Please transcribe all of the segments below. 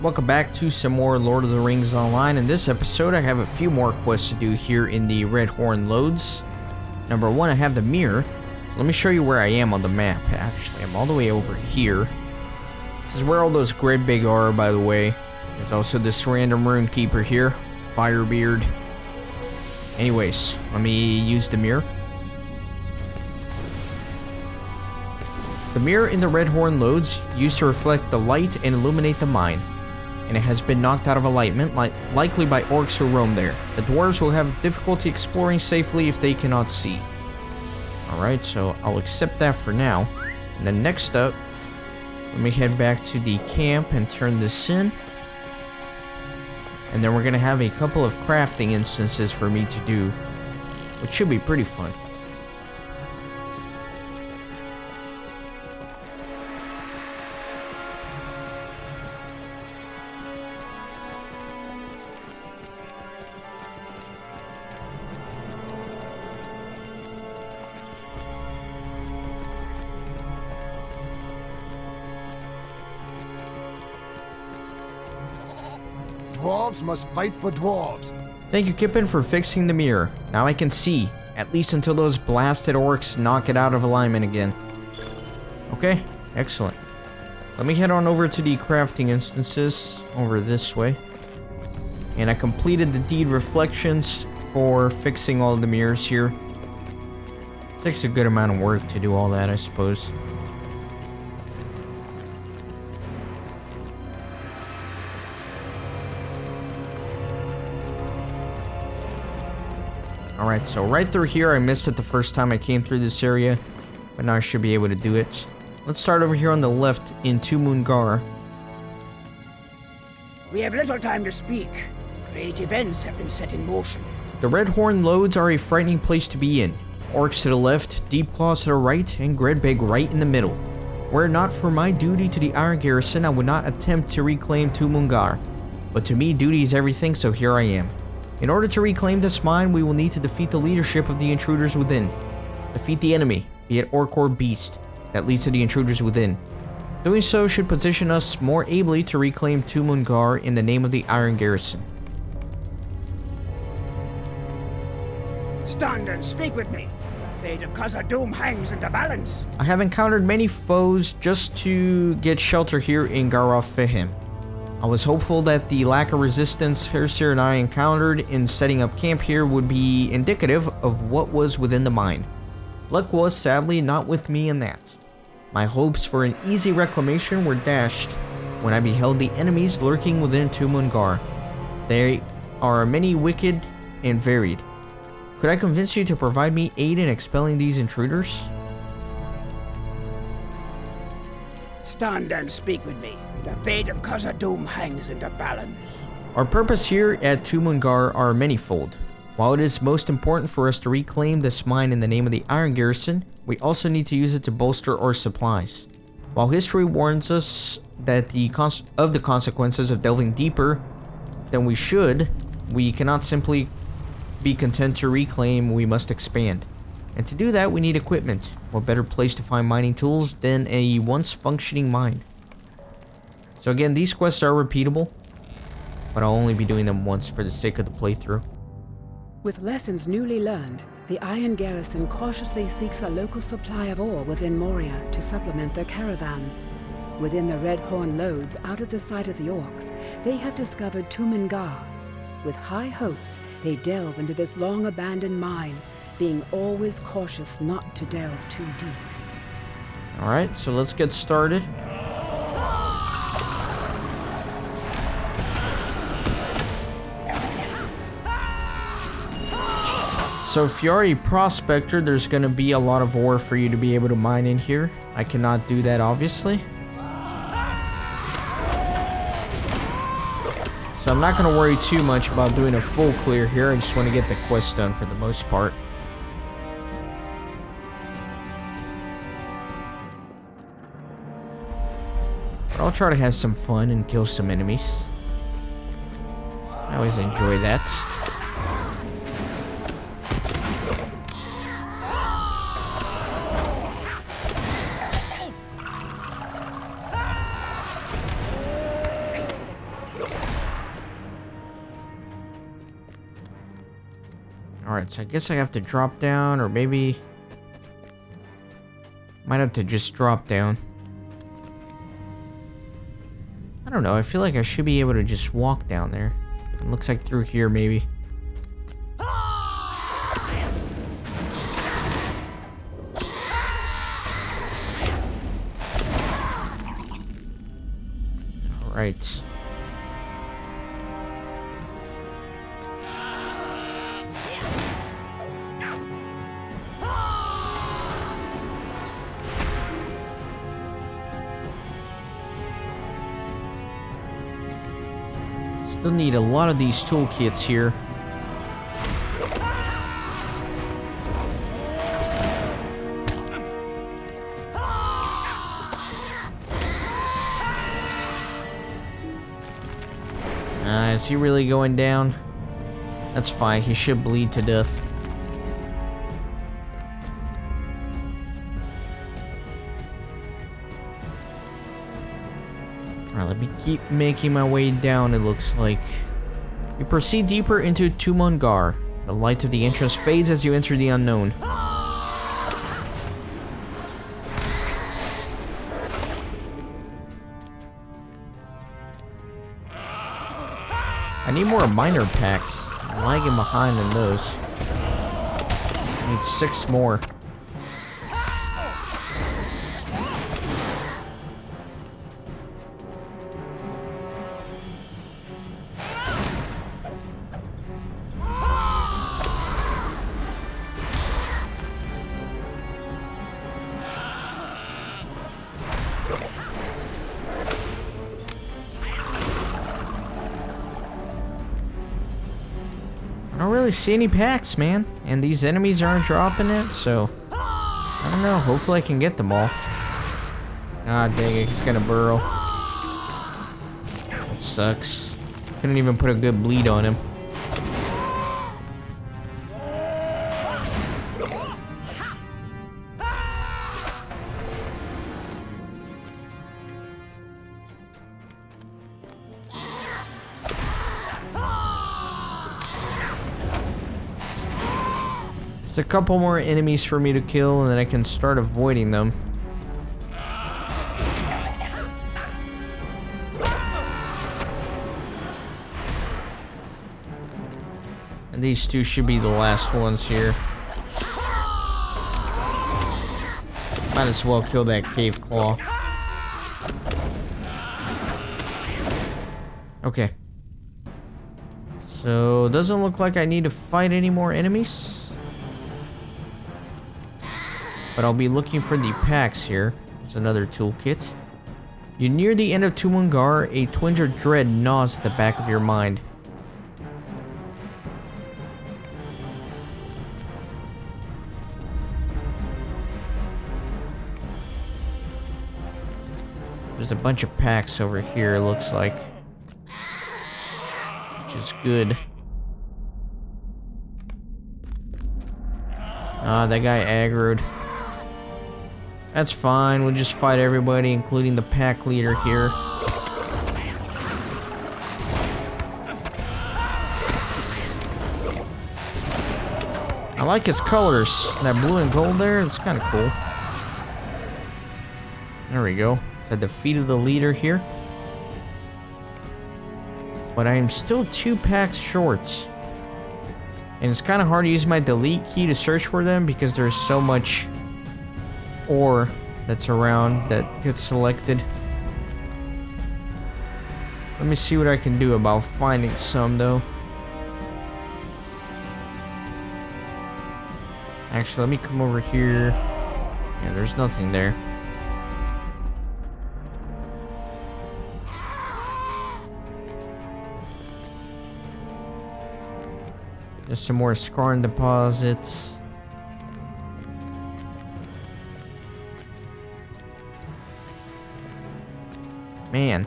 welcome back to some more Lord of the Rings Online. In this episode, I have a few more quests to do here in the Redhorn Lodes. Number one, I have the mirror. Let me show you where I am on the map. Actually, I'm all the way over here. This is where all those Gridbig are, by the way. There's also this random rune keeper here, Firebeard. Anyways, let me use the mirror. The mirror in the Redhorn Lodes used to reflect the light and illuminate the mine, and it has been knocked out of alignment, likely by orcs who roam there. The dwarves will have difficulty exploring safely if they cannot see. Alright, so I'll accept that for now. And then next up, let me head back to the camp and turn this in. And then we're going to have a couple of crafting instances for me to do, which should be pretty fun. Dwarves must fight for dwarves. Thank you, Kippen, for fixing the mirror. Now I can see, at least until those blasted orcs knock it out of alignment again. Okay, excellent. Let me head on over to the crafting instances over this way. And I completed the deed reflections for fixing all the mirrors here. Takes a good amount of work to do all that, I suppose. Alright, so right through here, I missed it the first time I came through this area, but now I should be able to do it. Let's start over here on the left in Tumnug-gar. We have little time to speak. Great events have been set in motion. The Redhorn Lodes are a frightening place to be in. Orcs to the left, Deep Claws to the right, and Gridbig right in the middle. Were it not for my duty to the Iron Garrison, I would not attempt to reclaim Tumnug-gar. But to me, duty is everything, so here I am. In order to reclaim this mine, we will need to defeat the leadership of the intruders within. Defeat the enemy, be it orc or beast, that leads to the intruders within. Doing so should position us more ably to reclaim Tumnug-gar in the name of the Iron Garrison. Stand and speak with me. The fate of Khazad-dûm hangs in the balance. I have encountered many foes just to get shelter here in Gharâf-fehem. I was hopeful that the lack of resistance Hersir and I encountered in setting up camp here would be indicative of what was within the mine. Luck was sadly not with me in that. My hopes for an easy reclamation were dashed when I beheld the enemies lurking within Tumnug-gar. They are many, wicked, and varied. Could I convince you to provide me aid in expelling these intruders? Stand and speak with me. The fate of Khazad-dûm hangs in the balance. Our purpose here at Tumnug-gar are manifold. While it is most important for us to reclaim this mine in the name of the Iron Garrison, we also need to use it to bolster our supplies. While history warns us that the consequences of delving deeper than we should, we cannot simply be content to reclaim, we must expand. And to do that, we need equipment. What better place to find mining tools than a once functioning mine? So again, these quests are repeatable, but I'll only be doing them once for the sake of the playthrough. With lessons newly learned, the Iron Garrison cautiously seeks a local supply of ore within Moria to supplement their caravans. Within the Redhorn Lodes, out of the sight of the orcs, they have discovered Tumnug-gar. With high hopes, they delve into this long-abandoned mine, being always cautious not to delve too deep. Alright, so let's get started. So if you're a prospector, there's going to be a lot of ore for you to be able to mine in here. I cannot do that, obviously. So I'm not going to worry too much about doing a full clear here. I just want to get the quest done for the most part. But I'll try to have some fun and kill some enemies. I always enjoy that. Alright, so I guess I have to drop down, or maybe... Might have to just drop down. I don't know, I feel like I should be able to just walk down there. It looks like through here, maybe. Alright. Still need a lot of these toolkits here. Is he really going down? That's fine, he should bleed to death. Alright, let me keep making my way down, it looks like. You proceed deeper into Tumnug-gar. The light of the entrance fades as you enter the unknown. I need more minor packs. I'm lagging behind in those. I need 6 more. I don't really see any packs, man. And these enemies aren't dropping it, so... I don't know. Hopefully I can get them all. Ah, dang it. He's gonna burrow. That sucks. Couldn't even put a good bleed on him. Just a couple more enemies for me to kill, and then I can start avoiding them. And these two should be the last ones here. Might as well kill that cave claw. Okay. So, doesn't look like I need to fight any more enemies. But I'll be looking for the packs here. There's another toolkit. You near the end of Tumnug-gar, a twinge of dread gnaws at the back of your mind. There's a bunch of packs over here, it looks like. Which is good. Ah, that guy aggroed. That's fine, we'll just fight everybody, including the pack leader here. I like his colors. That blue and gold there, it's kind of cool. There we go. So I defeated the leader here. But I am still 2 packs short. And it's kind of hard to use my delete key to search for them because there's so much ore that's around that gets selected. Let me see what I can do about finding some though. Actually, let me come over here. Yeah, there's nothing there. Just some more scarn deposits. Man.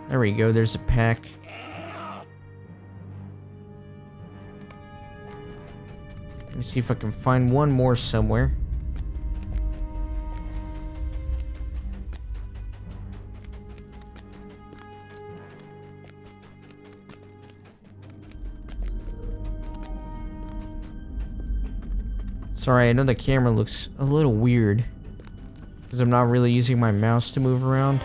There we go, there's a pack. Let me see if I can find one more somewhere. Sorry, I know the camera looks a little weird because I'm not really using my mouse to move around.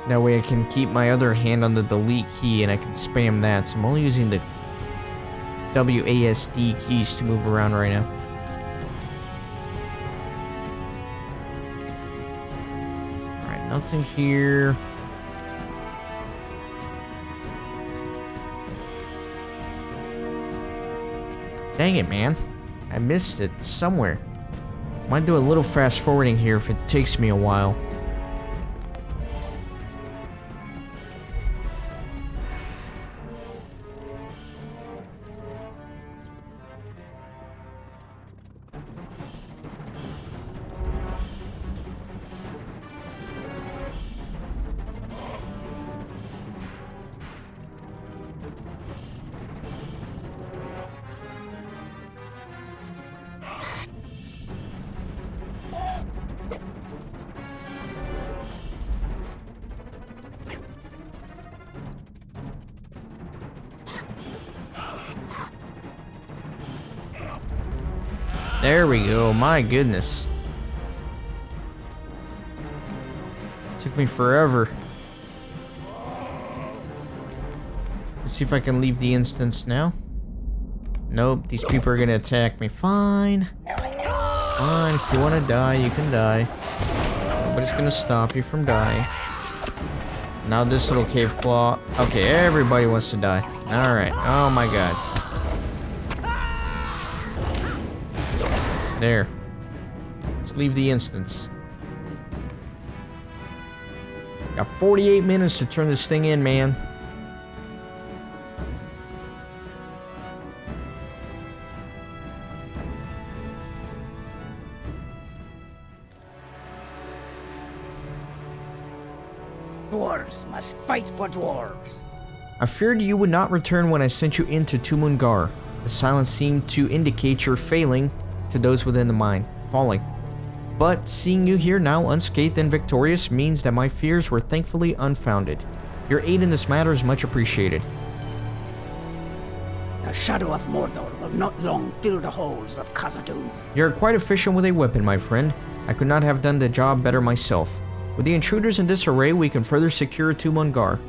That way I can keep my other hand on the delete key and I can spam that. So I'm only using the WASD keys to move around right now. Alright, nothing here. Dang it, man. I missed it somewhere. Might do a little fast forwarding here if it takes me a while. There we go, my goodness. Took me forever. Let's see if I can leave the instance now. Nope, these people are gonna attack me. Fine. Fine, if you wanna die, you can die. Nobody's gonna stop you from dying. Now this little cave claw. Okay, everybody wants to die. Alright, oh my god. There. Let's leave the instance. Got 48 minutes to turn this thing in, man. Dwarves must fight for dwarves. I feared you would not return when I sent you into Tumnug-gar. The silence seemed to indicate your failing to those within the mine, falling. But seeing you here now unscathed and victorious means that my fears were thankfully unfounded. Your aid in this matter is much appreciated. The shadow of Mordor will not long fill the halls of Khazad-dûm. You're quite efficient with a weapon, my friend. I could not have done the job better myself. With the intruders in disarray, we can further secure Tumnug-gar.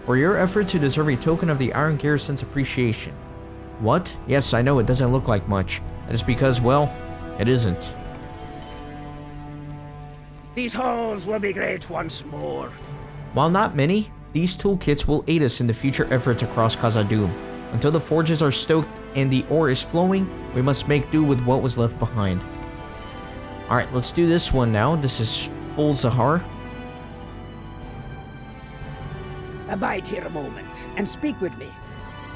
For your effort to deserve a token of the Iron Garrison's appreciation. What? Yes, I know it doesn't look like much. That is because, well, it isn't. These halls will be great once more. While not many, these toolkits will aid us in the future efforts across Khazad-dûm. Until the forges are stoked and the ore is flowing, we must make do with what was left behind. Alright, let's do this one now. This is full Zahar. Abide here a moment and speak with me.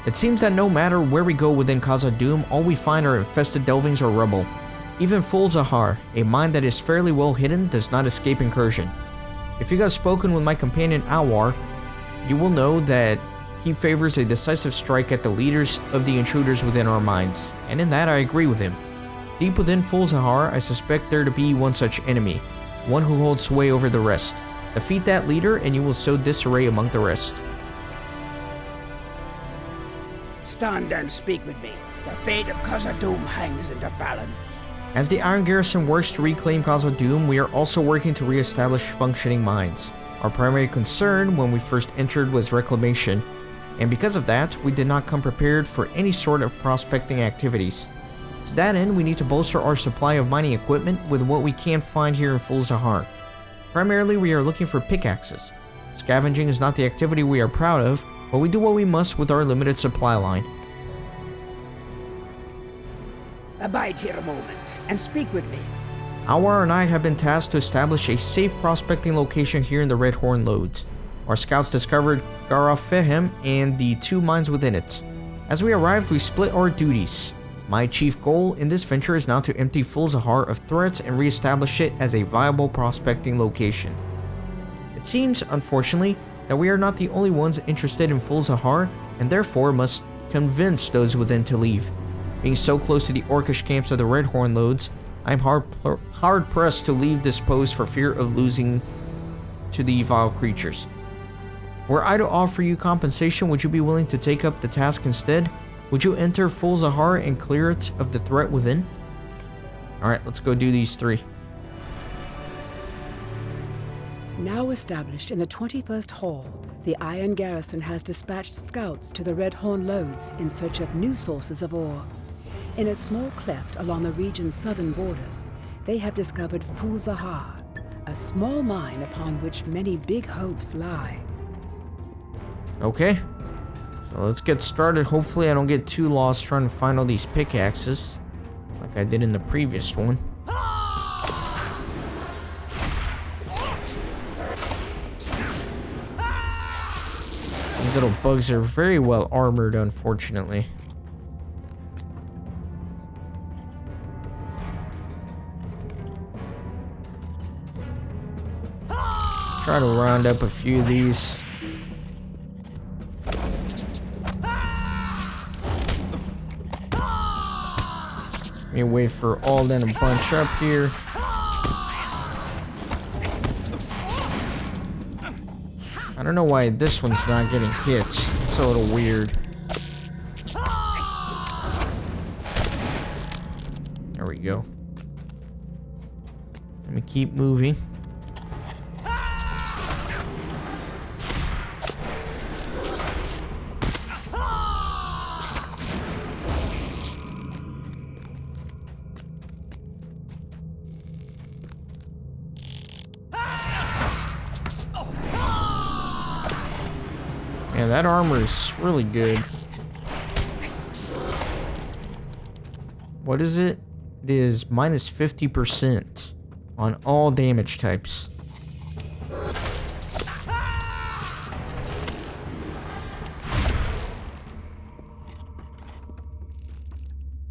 It seems that no matter where we go within Khazad-dûm, all we find are infested delvings or rubble. Even full Zahar, a mine that is fairly well hidden, does not escape incursion. If you have spoken with my companion Awar, you will know that he favors a decisive strike at the leaders of the intruders within our mines, and in that I agree with him. Deep within full Zahar, I suspect there to be one such enemy, one who holds sway over the rest. Defeat that leader and you will sow disarray among the rest. Stand and speak with me. The fate of Khazad-dûm hangs in the balance. As the Iron Garrison works to reclaim Khazad-dûm, we are also working to re-establish functioning mines. Our primary concern when we first entered was reclamation, and because of that, we did not come prepared for any sort of prospecting activities. To that end, we need to bolster our supply of mining equipment with what we can find here in full Zahar. Primarily, we are looking for pickaxes. Scavenging is not the activity we are proud of, but we do what we must with our limited supply line. Abide here a moment and speak with me. Awar and I have been tasked to establish a safe prospecting location here in the Redhorn Lodes. Our scouts discovered Gharâf-fehem and the 2 mines within it. As we arrived, we split our duties. My chief goal in this venture is now to empty full Zahar of threats and re-establish it as a viable prospecting location. It seems, unfortunately, that we are not the only ones interested in full Zahar, and therefore must convince those within to leave. Being so close to the orcish camps of the Redhorn Lodes, I am hard pressed to leave this post for fear of losing to the vile creatures. Were I to offer you compensation, would you be willing to take up the task instead? Would you enter full Zahar and clear it of the threat within? Alright, let's go do these 3. Now established in the 21st Hall, the Iron Garrison has dispatched scouts to the Redhorn Lodes in search of new sources of ore. In a small cleft along the region's southern borders, they have discovered Full Zahar, a small mine upon which many big hopes lie. Okay. So let's get started. Hopefully I don't get too lost trying to find all these pickaxes like I did in the previous one. These little bugs are very well armored, unfortunately. Try to round up a few of these. Let me wait for all them to bunch up here. I don't know why this one's not getting hit. It's a little weird. There we go. Let me keep moving. Man, that armor is really good. What is it? It is minus 50% on all damage types.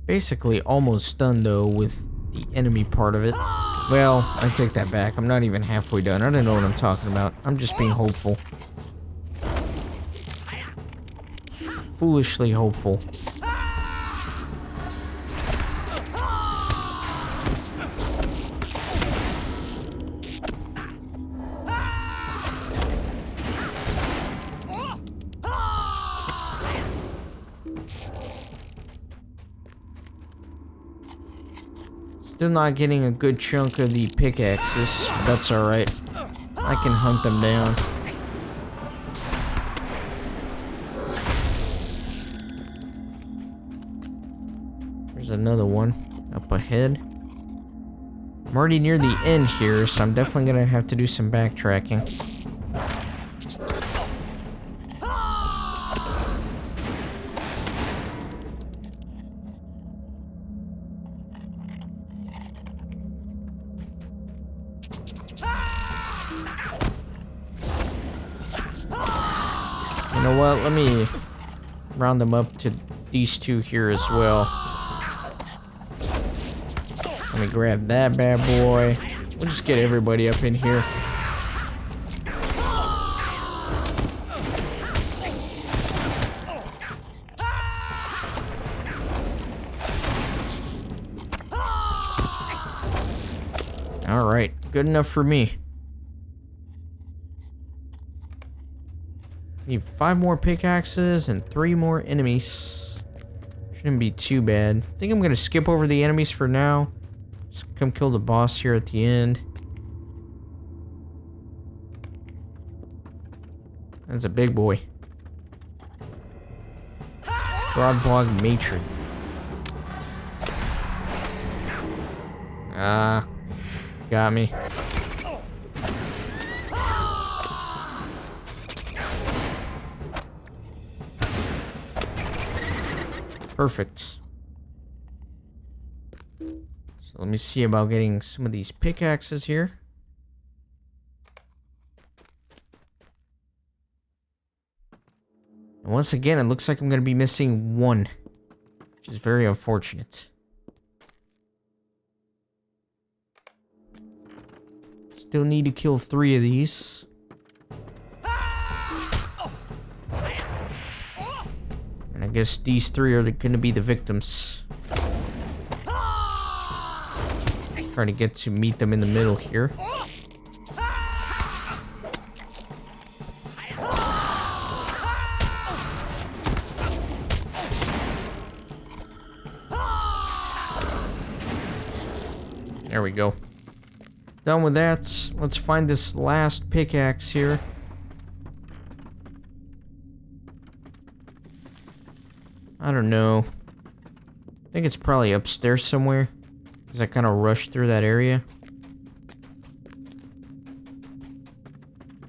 Basically almost done though with the enemy part of it. Well, I take that back. I'm not even halfway done. I don't know what I'm talking about. I'm just being hopeful. Foolishly hopeful. Still not getting a good chunk of the pickaxes, but that's alright. I can hunt them down. There's another one up ahead. I'm already near the end here, so I'm definitely gonna have to do some backtracking. You know what? Let me round them up to these two here as well. Let me grab that bad boy. We'll just get everybody up in here. Alright, good enough for me. Need 5 more pickaxes and 3 more enemies. Shouldn't be too bad. I think I'm gonna skip over the enemies for now. Just come kill the boss here at the end. That's a big boy. Broadbog Matron. Ah, got me. Perfect. So let me see about getting some of these pickaxes here. And once again, it looks like I'm going to be missing 1, which is very unfortunate. Still need to kill 3 of these. And I guess these 3 are going to be the victims. Trying to get to meet them in the middle here. There we go. Done with that. Let's find this last pickaxe here. I don't know. I think it's probably upstairs somewhere, because I kind of rushed through that area.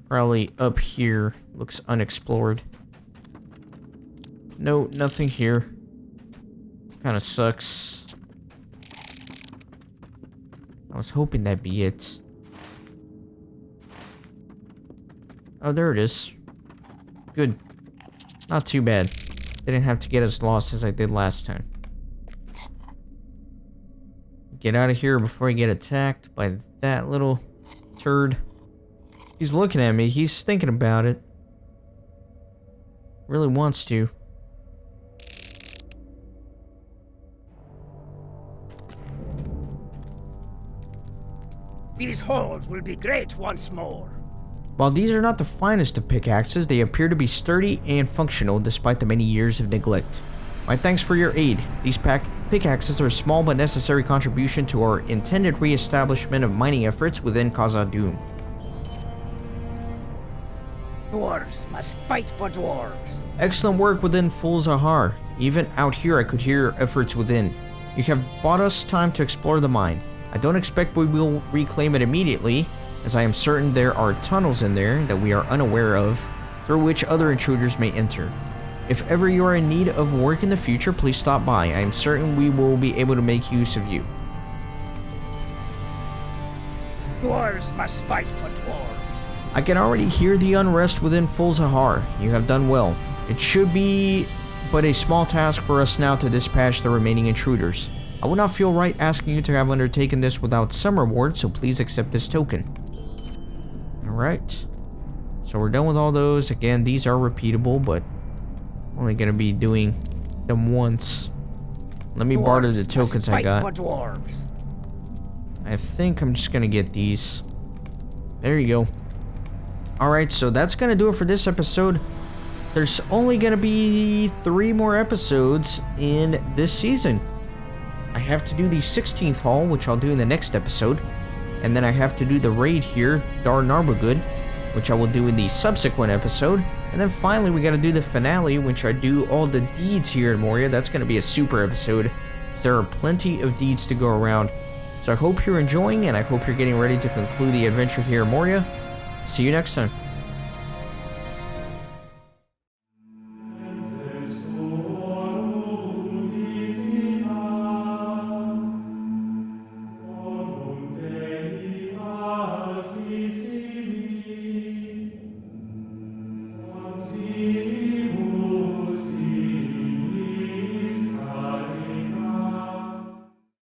Probably up here. Looks unexplored. No, nothing here. Kind of sucks. I was hoping that'd be it. Oh, there it is. Good. Not too bad. Didn't have to get as lost as I did last time. Get out of here before I get attacked by that little turd. He's looking at me. He's thinking about it. Really wants to. These holes will be great once more. While these are not the finest of pickaxes, they appear to be sturdy and functional despite the many years of neglect. My thanks for your aid. These pickaxes are a small but necessary contribution to our intended re-establishment of mining efforts within Khazad-dûm. Dwarves must fight for dwarves. Excellent work within full Zahar. Even out here I could hear your efforts within. You have bought us time to explore the mine. I don't expect we will reclaim it immediately, as I am certain there are tunnels in there that we are unaware of, through which other intruders may enter. If ever you are in need of work in the future, please stop by. I am certain we will be able to make use of you. Dwarves must fight for dwarves. I can already hear the unrest within full Zahar. You have done well. It should be but a small task for us now to dispatch the remaining intruders. I would not feel right asking you to have undertaken this without some reward, so please accept this token. Alright. So we're done with all those. Again, these are repeatable, but only gonna be doing them once. Let me barter the tokens I got. I think I'm just gonna get these. There you go. Alright, so that's gonna do it for this episode. There's only gonna be 3 more episodes in this season. I have to do the 16th haul, which I'll do in the next episode. And then I have to do the raid here, Dar Narbogud, which I will do in the subsequent episode. And then finally we gotta do the finale, which I do all the deeds here in Moria. That's gonna be a super episode, because there are plenty of deeds to go around. So I hope you're enjoying, and I hope you're getting ready to conclude the adventure here in Moria. See you next time.